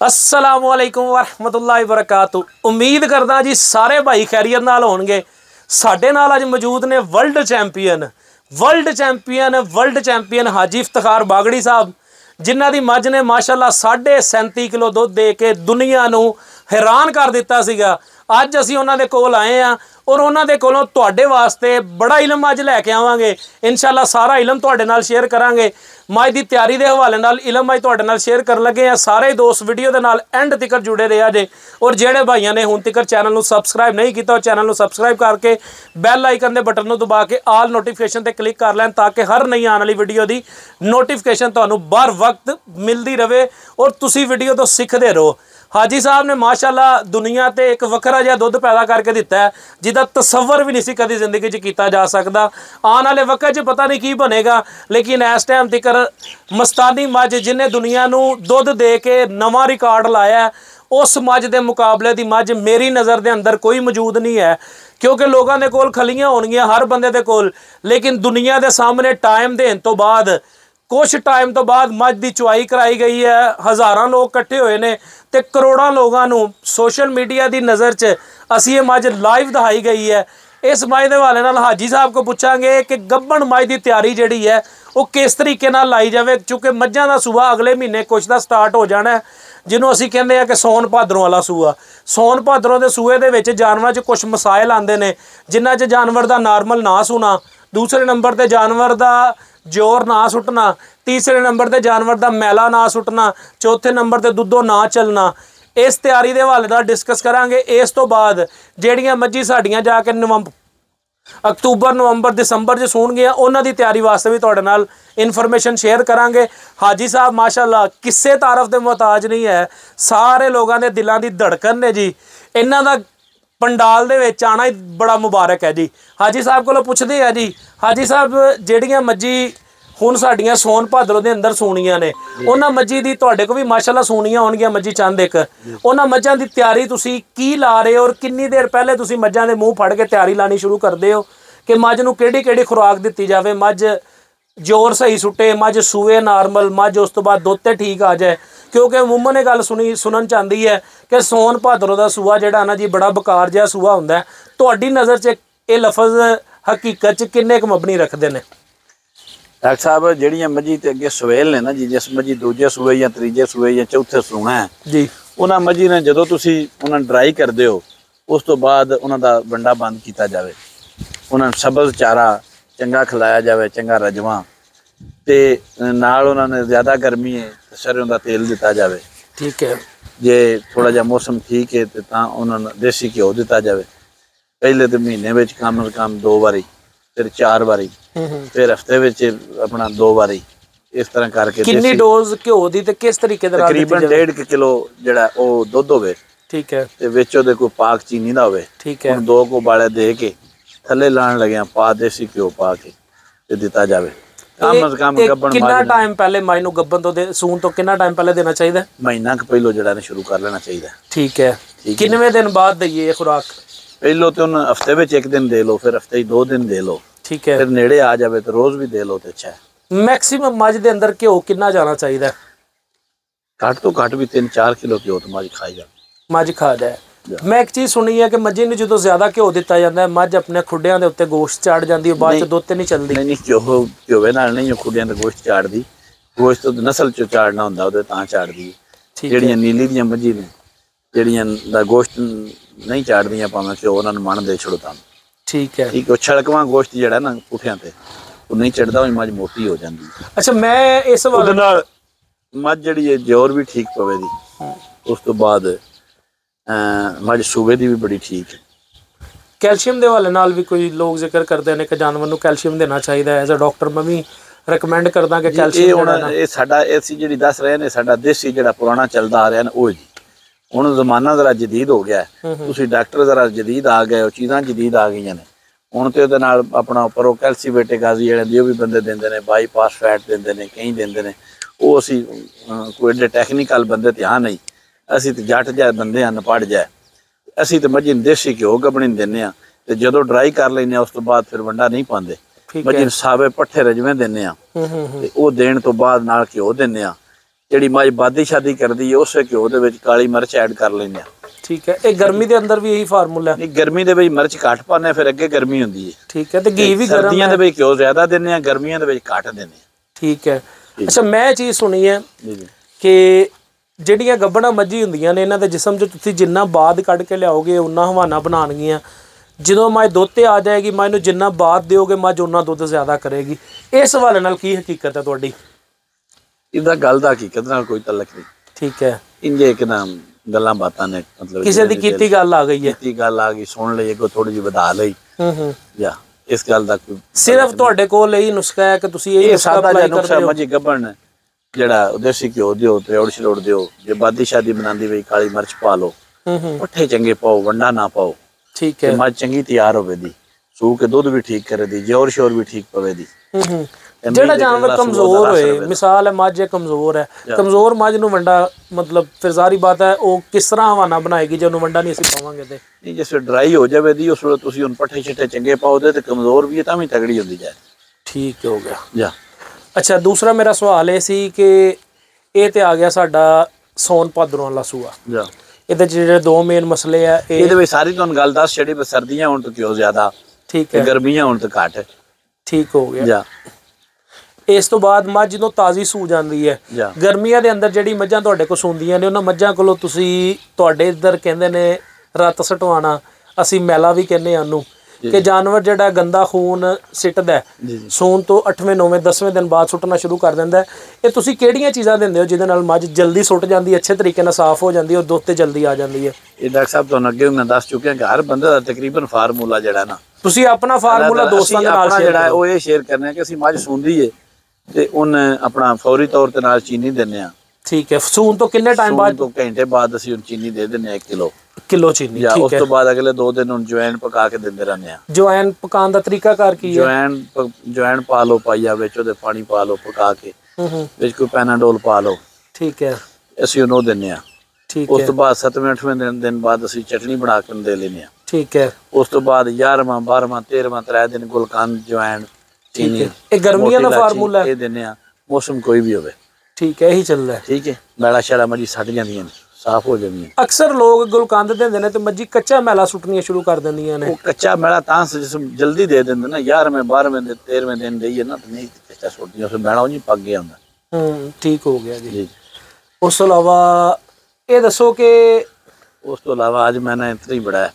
अस्सलामुअलैकुम वरहमतुल्लाहि वबरकातुहू। उम्मीद करदा जी सारे भाई खैरियत नाल होणगे। साडे नाल अज मौजूद ने वर्ल्ड चैंपीयन हाजी इफ्तिखार बागड़ी साहब, जिन्हां दी मझ ने माशाअल्लाह 37.5 किलो दुध दे के दुनिया नूं हैरान कर दिता सीगा। अज असीं उन्हां दे कोल आए हैं और उन्हां दे कोलों तुहाडे वास्ते बड़ा इलम अज लैके आवांगे। इंशाअल्लाह सारा इलम तुहाडे नाल शेयर करांगे। मझ दी तैयारी दे हवाले नाल इलम अज तुहाडे नाल शेयर करन लगे हैं। सारे दोस्त वीडियो दे नाल एंड तिकर जुड़े रहा जे और जेड़े भाइयों ने हुण तिकर चैनल नूं सबसक्राइब नहीं किया चैनल नूं सबसक्राइब करके बैल आइकन दे बटन नूं दबा के आल नोटिफिकेशन ते क्लिक कर लैन ताकि हर नई आने वाली वीडियो दी नोटिफिकेशन तुहानूं बर वक्त मिलती रहे और तुसीं वीडियो तो सीखते रहो। हाजी साहब ने माशाअल्लाह दुनिया ते एक वखरा जिहा दुध पैदा करके दिता है जिहदा तसव्वुर भी नहीं सी कदी जिंदगी च कीता जा सकदा। आने वाले वक्त च पता नहीं की बनेगा, लेकिन इस टाइम तक मस्तानी मझ जिन्हें दुनिया नूं दुध दे के नवां रिकॉर्ड लाया है, उस मझ के मुकाबले की मझ मेरी नज़र के अंदर कोई मौजूद नहीं है। क्योंकि लोगों के कोल खलियां होणगियां हर बंदे दे कोल, लेकिन दुनिया के सामने टाइम देने तो बाद कुछ टाइम तो बाद मझ की चुआई कराई गई है। हज़ारां लोग इकट्ठे हुए ने ते करोड़ों लोगों नूं सोशल मीडिया की नज़र च असीं ये मझ लाइव दिखाई गई है। इस मझ के हवाले नाल हाजी साहब को पूछांगे कि गब्बन मझ की तैयारी जिहड़ी है वो किस तरीके नाल लाई जाए, चूँकि मझां दा सूआ अगले महीने कुछ दा स्टार्ट हो जाना है, जिन्हों असीं कहंदे आ कि सौन भादरों वाला सूआ। सौन भादरों के सूए दे विच जानवरां च कुछ मसाइल आंदे ने, जिन्हां च जानवर का नॉर्मल ना सुना, दूसरे नंबर ते जानवर का जोर ना सुटना, तीसरे नंबर ते जानवर का मैला ना सुटना, चौथे नंबर ते दुद्धों ना चलना। इस तैयारी के हवाले नाल डिस्कस करांगे। इस तो बाद जिहड़ियां मझी साडियां जाके अक्तूबर नवंबर दिसंबर च सूणगियां उन्हां दी तैयारी वास्ते भी तुहाडे नाल इन्फॉर्मेशन शेयर करांगे। हाजी साहब माशाअल्लाह किसे तारफ के मुहताज नहीं है, सारे लोगों के दिलों की धड़कन ने जी। इन्हां दा पंडाल दे विच आना ही बड़ा मुबारक है जी। हाजी साहब को पुछदे हैं जी, हाजी साहब जिहड़ियां मझी हुण साडियां सोन भादरों के अंदर सूणियां ने, उन्हां मझी दी तुहाडे को भी माशाअल्लाह सूणियां होणगियां मझी चंद एक, उन्हां मझां दी तैयारी तुसीं की ला रहे हो और किन्नी देर पहले तुसीं मझां दे मूँह फड़ के तैयारी लानी शुरू करदे हो कि मझ नूं किहड़ी खुराक दित्ती जावे, मझ जोर सही सुटे, मझ सूए नॉर्मल, मझ उस तो बाद दुध ते ठीक आ जाए। क्योंकि अमूमन ये गल सुनन चाहती है कि सोन भादरों का सूआ जिहड़ा ना जी बड़ा बेकार जिहा सूआ हुंदा है। तुहाडी नज़र च ये लफज हकीकत च किन्ने क मबनी रखते हैं? डॉक्टर साहब जिहड़ियां मझी ते अगे सवेल ने ना जी, जिस मझी दूजे सूए या तीजे सूए या चौथे सूना है जी, उन्हां मझी ने जदों तुसीं उन्हां ड्राई करदे हो उस तो बाद उन्हां दा बंडा बंद किया जाए, उन्हां सब्ज़ चारा चंगा खिलाया जाए, चंगा रजवा ते नाल उन्हां ने ज़्यादा गर्मी है तो सरसों का तेल दिता जाए। ठीक है। जे थोड़ा जा मौसम ठीक है तो उन्हां नूं देसी घ्यो दिता जाए। पहले तो महीने में कम से कम 2 बारी, फिर 4 बारी, फिर हफ्ते में अपना 2 बारी, इस तरह करके। कितनी डोज घ्यो दी ते किस तरीके दा? तकरीबन 1.5 किलो जिहड़ा ओ दुध होवे। ठीक है। ते विच ओदे कोई पाक चीनी दा होवे। ठीक है। 2 को उबाले दे के थल्ले लाण लगे पा देसी घ्यो पा के ते दिता जावे। कम से कम गब्बन कितना टाइम पहले मझ नूं गब्बन तो सूण तो कितना टाइम पहले देना चाहिए? महीना क पहलो जिहड़ा ने शुरू कर लेना चाहिए। ठीक है। कितने दिन बाद दईए खुराक? पहलो तो हफ्ते में 1 दिन दे लो, फिर हफ्ते 2 दिन दे लो। ठीक है। फिर नेड़े आ जाए तो रोज भी दे लो तो अच्छा है। मैक्सीमम मझ के अंदर घ्यो कितना जाना चाहिए? घट तो घट भी 3-4 किलो घ्यो तो मझ खाई जाए, मझ खा जाए। मैं एक चीज़ सुनी है कि मझी नूं जो ज़्यादा घ्यो दिता जाता है मझ अपने खुडियां दे उत्ते गोश्त चाड़ जाती है, बाद च दुध ते नहीं चलती। नहीं घ्योवे नाल नहीं खुडियां दे गोश्त चाड़दी, गोश्त तो नस्ल चो चाड़ना हुंदा ओदे तां चाड़दी। जिहड़ियां नीली दियां मझी ने जिहड़ियां दा गोश्त नहीं चाड़दियां भावें घ्यो उन्हां नूं मन दे छड़ो तां। ठीक है। ठीक, छड़कवां गोश्त जिहड़ा ना पुठियां ते वो नहीं चढ़दा, ओह मझ मोटी हो जाती। अच्छा, मैं इस वाले नाल मझ जिहड़ी है जोर भी ठीक पवे दी, उस तो बाद मझ सूबे दी भी बड़ी ठीक है। कैल्शियम के हवाले नाल भी कोई लोग जिक्र करते हैं कि जानवर नूं कैल्शियम देना चाहिए। एज अ डॉक्टर मैं भी रिकमेंड करदा कि कैल्शियम देना। ये साडा ऐसी जिहड़ी दस रहे ने साडा देसी जिहड़ा पुराना चलदा आ रहा है वो जी। हुण जमाना जरा जदीद हो गया है, तुसीं डॉक्टर जरा जदीद आ गए हो, चीज़ां जदीद आ गई ने हुण ते उहदे नाल अपना उपर कैल्सीवेटिक आजी जिहड़े भी बंदे दिंदे ने, बाईपास फैट दिंदे ने, कई दिंदे ने। वो असीं कोई एडे टैक्नीकल बंदे ते हाँ नहीं, असीं ते जट जाए बंदे हैं नपड़ जाए। असीं तो मझी देसी घ्यो गबणी दिंदे आ ते जदों ड्राई कर लैंदे उस तो बाद फिर वंडा नहीं पांदे। मझी सावे पट्ठे रजवे दिंदे आ ते ओह देण तो बाद नाल घ्यो दिंदे आ ਜਿਹੜੀ ਮੱਝ ਬਾਦੀ ਸ਼ਾਦੀ ਕਰਦੀ ਹੈ ਉਸੇ ਘਿਓ ਦੇ ਵਿੱਚ ਕਾਲੀ ਮਿਰਚ ਐਡ ਕਰ ਲੈਂਦੇ ਆ। ਠੀਕ ਹੈ, ਇਹ ਗਰਮੀ ਦੇ ਅੰਦਰ ਵੀ ਇਹੀ ਫਾਰਮੂਲਾ ਹੈ? ਨਹੀਂ, ਗਰਮੀ ਦੇ ਵਿੱਚ ਮਿਰਚ ਘੱਟ ਪਾਉਂਦੇ ਆ, ਫਿਰ ਅੱਗੇ ਗਰਮੀ ਹੁੰਦੀ ਹੈ। ਠੀਕ ਹੈ, ਤੇ ਘੀ ਵੀ ਗਰਮ ਸਰਦੀਆਂ ਦੇ ਵਿੱਚ ਘਿਓ ਜ਼ਿਆਦਾ ਦਿੰਦੇ ਆ, ਗਰਮੀਆਂ ਦੇ ਵਿੱਚ ਘੱਟ ਦਿੰਦੇ ਆ। ਠੀਕ ਹੈ। ਅੱਛਾ, ਮੈਂ ਇਹ ਚੀਜ਼ ਸੁਣੀ ਹੈ ਜੀ ਕਿ ਜਿਹੜੀਆਂ ਗੱਭਣਾ ਮੱਝੀ ਹੁੰਦੀਆਂ ਨੇ ਇਹਨਾਂ ਦੇ ਜਿਸਮ 'ਚ ਤੁਸੀਂ ਜਿੰਨਾ ਬਾਦ ਕੱਢ ਕੇ ਲਿਆਓਗੇ ਉਨਾ ਹਵਾਨਾ ਬਣਾਉਣਗੀਆਂ। ਜਦੋਂ ਮੱਝ ਦੁੱਧ ਤੇ ਆ ਜਾਏਗੀ, ਮੱਝ ਨੂੰ ਜਿੰਨਾ ਬਾਦ ਦਿਓਗੇ ਮੱਝ ਉਹਨਾਂ ਦੁੱਧ ਜ਼ਿਆਦਾ ਕਰੇਗੀ। ਇਸ ਹਵਾਲੇ ਨਾਲ ਕੀ ਹਕੀਕਤ ਹੈ ਤੁਹਾਡੀ? ਇਹਦਾ ਗੱਲ ਦਾ ਹਕੀਕਤ ਨਾਲ ਕੋਈ ਤਲਕ ਨਹੀਂ। ਠੀਕ ਹੈ, ਇੰਜੇ ਇੱਕ ਨਾ ਗੱਲਾਂ ਬਾਤਾਂ ਨੇ, ਮਤਲਬ ਕਿਸੇ ਦੀ ਕੀਤੀ ਗੱਲ ਆ ਗਈ ਹੈ, ਕੀਤੀ ਗੱਲ ਆ ਗਈ, ਸੁਣ ਲਈ, ਅੱਗੋਂ ਥੋੜੀ ਜਿਹੀ ਵਧਾ ਲਈ ਜਾਂ ਇਸ ਗੱਲ ਦਾ ਕੋਈ ਸਿਰਫ ਤੁਹਾਡੇ ਕੋਲ ਇਹੀ ਨੁਸਖਾ ਹੈ ਕਿ ਤੁਸੀਂ ਇਹ ਸਾਦਾ ਜਿਹਾ ਨੁਸਖਾ ਮੱਝੀ ਗੱਭਣ ਜਿਹੜਾ ਦੇਸੀ ਘਿਓ ਦਿਓ, ਤ੍ਰਿਉੜ ਛਲੋੜ ਦਿਓ, ਜੇ ਬਾਦੀ ਸ਼ਾਦੀ ਬਣਾਉਂਦੀ ਬਈ ਕਾਲੀ ਮਿਰਚ ਪਾ ਲਓ, ਪੱਠੇ ਚੰਗੇ ਪਾਓ, ਵੰਡਾ ਨਾ ਪਾਓ। ਠੀਕ ਹੈ, ਮੱਝ ਚੰਗੀ ਤਿਆਰ ਹੋਵੇ ਦੀ, ਸੂ ਕੇ ਦੁੱਧ ਵੀ ਠੀਕ ਕਰੇ ਦੀ, ਜ਼ੋਰ ਸ਼ੋਰ ਵੀ ਠੀਕ ਪਵੇ ਦੀ। ਜਿਹੜਾ ਜਾਨਵਰ ਕਮਜ਼ੋਰ ਹੋਏ, ਮਿਸਾਲ ਹੈ ਮੱਝ ਕਮਜ਼ੋਰ ਹੈ, ਕਮਜ਼ੋਰ ਮੱਝ ਨੂੰ ਵੰਡਾ ਮਤਲਬ ਫਿਰ ਜ਼ਾਰੀ ਬਾਤ ਹੈ ਉਹ ਕਿਸ ਤਰ੍ਹਾਂ ਹਵਾਨਾ ਬਣਾਏਗੀ ਜੇ ਉਹਨੂੰ ਵੰਡਾ ਨਹੀਂ ਅਸੀਂ ਪਾਵਾਂਗੇ ਤੇ? ਨਹੀਂ, ਜਿਸ ਵੇਲੇ ਡਰਾਈ ਹੋ ਜਾਵੇ ਦੀ ਉਸ ਵੇਲੇ ਤੁਸੀਂ ਹੁਣ ਪੱਠੇ ਛਿੱਟੇ ਚੰਗੇ ਪਾਓਦੇ ਤੇ ਕਮਜ਼ੋਰ ਵੀ ਹੈ ਤਾਂ ਵੀ ਤਗੜੀ ਹੁੰਦੀ ਜਾਏ। ਠੀਕ ਹੋ ਗਿਆ ਜਾ। ਅੱਛਾ, ਦੂਸਰਾ ਮੇਰਾ ਸਵਾਲ ਇਹ ਸੀ ਕਿ ਇਹ ਤੇ ਆ ਗਿਆ ਸਾਡਾ ਸੌਣ ਭਾਦਰੋਂ ਵਾਲਾ ਸੂਆ। ਜਾ, ਇਹਦੇ 'ਚ ਜਿਹੜੇ ਦੋ ਮੇਨ ਮਸਲੇ ਆ ਇਹਦੇ ਵਿੱਚ ਸਾਰੀ ਤੁਹਾਨੂੰ ਗੱਲ ਦੱਸ ਛੜੀ, ਸਰਦੀਆਂ ਹੋਣ ਤਾਂ ਘਿਓ ਜ਼ਿਆਦਾ, ਠੀਕ ਹੈ, ਗਰਮੀਆਂ ਹੋਣ ਤਾਂ ਘੱਟ। ਠੀਕ ਹੋ ਗਿਆ। ਜਾ, ਇਸ ਤੋਂ ਬਾਅਦ ਮੱਝ ਜਦੋਂ ਤਾਜ਼ੀ ਸੂ ਜਾਂਦੀ ਹੈ, ਗਰਮੀਆਂ ਦੇ ਅੰਦਰ ਜਿਹੜੀ ਮੱਝਾਂ ਤੁਹਾਡੇ ਕੋਲ ਸੂੰਦੀਆਂ ਨੇ ਉਹਨਾਂ ਮੱਝਾਂ ਕੋਲੋਂ ਤੁਸੀਂ, ਤੁਹਾਡੇ ਇੱਧਰ ਕਹਿੰਦੇ ਨੇ ਰੱਤ ਸਟਵਾਣਾ, ਅਸੀਂ ਮੈਲਾ ਵੀ ਕਹਿੰਦੇ ਆ ਉਹਨੂੰ, ਕਿ ਜਾਨਵਰ ਜਿਹੜਾ ਗੰਦਾ ਖੂਨ ਸਿੱਟਦਾ ਸੂਣ ਤੋਂ 8ਵੇਂ 9ਵੇਂ 10ਵੇਂ ਦਿਨ ਬਾਅਦ ਸੁੱਟਣਾ ਸ਼ੁਰੂ ਕਰ ਦਿੰਦਾ। ਇਹ ਤੁਸੀਂ ਕਿਹੜੀਆਂ ਚੀਜ਼ਾਂ ਦਿੰਦੇ ਹੋ ਜਿਹਦੇ ਨਾਲ ਮੱਝ ਜਲਦੀ ਸੁੱਟ ਜਾਂਦੀ ਹੈ, ਅੱਛੇ ਤਰੀਕੇ ਨਾਲ ਸਾਫ਼ ਹੋ ਜਾਂਦੀ ਹੈ ਔਰ ਦੁੱਧ ਤੇ ਜਲਦੀ ਆ ਜਾਂਦੀ ਹੈ? ਇਹ ਡਾਕਟਰ ਸਾਹਿਬ ਤੁਹਾਨੂੰ ਅੱਗੇ ਮੈਂ ਦੱਸ ਚੁੱਕਿਆ ਕਿ ਹਰ ਬੰਦੇ ਦਾ ਤਕਰੀਬਨ ਫਾਰਮੂਲਾ ਜਿਹੜਾ ਨਾ, ਤੁਸੀਂ ਆਪਣਾ ਫਾਰਮੂਲਾ ਦੋਸਤਾਂ ਦੇ ਨਾਲ ਜਿਹੜਾ ਉਹ ਇਹ ਸ਼ੇਅਰ ਕਰਨਾ ਕਿ ਅਸੀਂ ਮੱਝ ਸੂੰਦੀ ਏ ਤੇ ਉਹਨ ਆਪਣਾ ਫੌਰੀ ਤੌਰ ਤੇ ਨਾਲ ਚੀਨੀ ਦਿੰਦੇ ਆ। ਠੀਕ ਹੈ, ਸੂਣ ਤੋਂ ਕਿੰਨੇ ਟਾਈਮ ਬਾਅਦ? ਤੋਂ ਘੰਟੇ ਬਾਅਦ ਅਸੀਂ ਚੀਨੀ ਦੇ ਦਿੰਦੇ ਆ 1 ਕਿਲੋ ਚੀਨੀ। ਜਾਂ ਉਸ ਤੋਂ ਬਾਅਦ ਅਗਲੇ 2 ਦਿਨ ਹੁਣ ਜਵੈਨ ਪਕਾ ਕੇ ਦਿੰਦੇ ਰਹਿੰਦੇ ਆ। ਜਵੈਨ ਪਕਾਉਣ ਦਾ ਤਰੀਕਾਕਾਰ ਕੀ ਹੈ? ਜਵੈਨ ਪਾ ਲਓ ਪਾਈਆ ਵਿੱਚ, ਉਹਦੇ ਪਾਣੀ ਪਾ ਲਓ ਪਕਾ ਕੇ, ਵਿੱਚ ਕੋਈ ਪੈਨਾਡੋਲ ਪਾ ਲਓ। ਠੀਕ ਹੈ, ਅਸੀਂ ਉਹਨੂੰ ਦਿੰਦੇ ਆ। ਠੀਕ ਹੈ, ਉਸ ਤੋਂ ਬਾਅਦ 7ਵੇਂ 8ਵੇਂ ਦਿਨ ਬਾਅਦ ਅਸੀਂ ਚਟਨੀ ਬਣਾ ਕੇ ਦੇ ਲੈਂਦੇ ਆ। ਠੀਕ ਹੈ, ਉਸ ਤੋਂ ਬਾਅਦ 11ਵਾਂ 12ਵਾਂ 13ਵਾਂ 3 ਦਿਨ ਗੁਲਕੰਦ ਜਵੈਨ ਚੀਨੀ। ਇਹ ਗਰਮੀਆਂ ਦਾ ਫਾਰਮੂਲਾ ਇਹ ਦਿੰਦੇ ਆ, ਮੌਸਮ ਕੋਈ ਵੀ ਹੋਵੇ। ਠੀਕ ਹੈ, ਇਹੀ ਚੱਲਦਾ। ਠੀਕ ਹੈ, ਮੈਲਾ ਸ਼ੈਲਾ ਮੱਝੀ ਸੱਟ ਜਾਂਦੀਆਂ ਨੇ, ਸਾਫ਼ ਹੋ ਜਾਂਦੀਆਂ। ਅਕਸਰ ਲੋਕ ਗੁਲਕੰਦ ਦਿੰਦੇ ਨੇ ਤੇ ਮੱਝੀ ਕੱਚਾ ਮੈਲਾ ਸੁੱਟਣੀਆਂ ਸ਼ੁਰੂ ਕਰ ਦਿੰਦੀਆਂ ਨੇ। ਉਹ ਕੱਚਾ ਮੈਲਾ ਤਾਂ ਜਲਦੀ ਦੇ ਦਿੰਦੇ ਨਾ, 11ਵੇਂ 12ਵੇਂ ਦਿਨ 13ਵੇਂ ਦਿਨ ਦੇਈਏ ਨਾ ਤਾਂ ਨਹੀਂ ਕੱਚਾ ਸੁੱਟਦੀਆਂ, ਫਿਰ ਮੈਲਾ ਉਹ ਪੱਕ ਗਿਆ ਹੁੰਦਾ। ਠੀਕ ਹੋ ਗਿਆ ਜੀ। ਉਸ ਤੋਂ ਇਲਾਵਾ ਇਹ ਦੱਸੋ ਕਿ ਉਸ ਤੋਂ ਇਲਾਵਾ ਅੱਜ ਮੈਂ ਨਾ ਇਤਨਾ ਹੀ ਬੜਾ